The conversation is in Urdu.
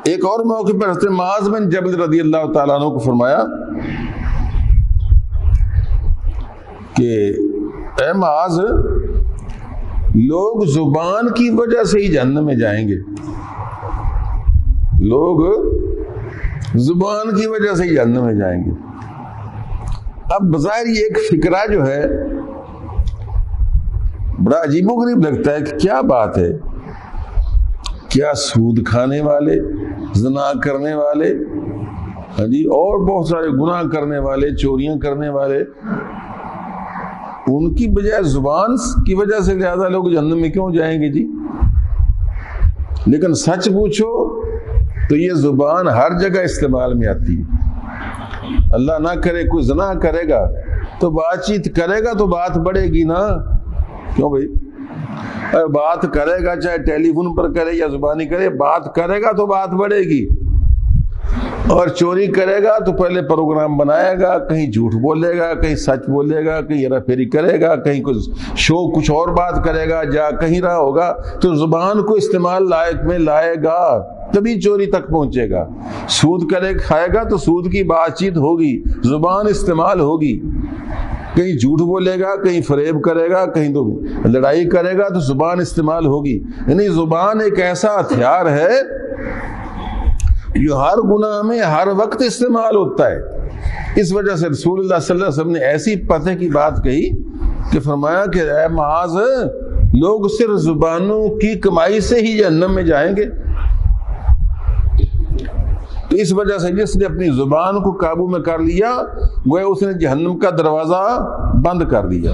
ایک اور موقع پر حضرت معاذ بن جبل رضی اللہ تعالیٰ عنہ کو فرمایا کہ اے معاذ، لوگ زبان کی وجہ سے ہی جہنم میں جائیں گے، لوگ زبان کی وجہ سے ہی جہنم میں جائیں گے۔ اب بظاہر یہ ایک فکرہ جو ہے بڑا عجیب و غریب لگتا ہے کہ کیا بات ہے، کیا سود کھانے والے، زنا کرنے والے، جی اور بہت سارے گناہ کرنے والے، چوریاں کرنے والے، ان کی بجائے زبان کی وجہ سے زیادہ لوگ جہنم میں کیوں جائیں گے جی؟ لیکن سچ پوچھو تو یہ زبان ہر جگہ استعمال میں آتی ہے۔ اللہ نہ کرے کوئی زنا کرے گا تو بات چیت کرے گا تو بات بڑھے گی نا، کیوں بھائی؟ بات کرے گا چاہے ٹیلی فون پر کرے یا زبانی کرے، بات کرے گا تو بات بڑھے گی۔ اور چوری کرے گا تو پہلے پروگرام بنائے گا، کہیں جھوٹ بولے گا، کہیں سچ بولے گا، کہیں ہیرا پھیری کرے گا، کہیں کچھ اور بات کرے گا، جا کہیں رہا ہوگا، تو زبان کو استعمال لائق میں لائے گا تبھی چوری تک پہنچے گا۔ سود کھائے گا تو سود کی بات چیت ہوگی، زبان استعمال ہوگی، کہیں جھوٹ بولے گا، کہیں فریب کرے گا، کہیں تو لڑائی کرے گا تو زبان استعمال ہوگی۔ یعنی زبان ایک ایسا ہتھیار ہے جو ہر گناہ میں ہر وقت استعمال ہوتا ہے۔ اس وجہ سے رسول اللہ صلی اللہ علیہ وسلم نے ایسی پتہ کی بات کہی کہ فرمایا کہ اے معاذ، لوگ صرف زبانوں کی کمائی سے ہی جہنم میں جائیں گے۔ تو اس وجہ سے جس نے اپنی زبان کو قابو میں کر لیا وہ اس نے جہنم کا دروازہ بند کر دیا۔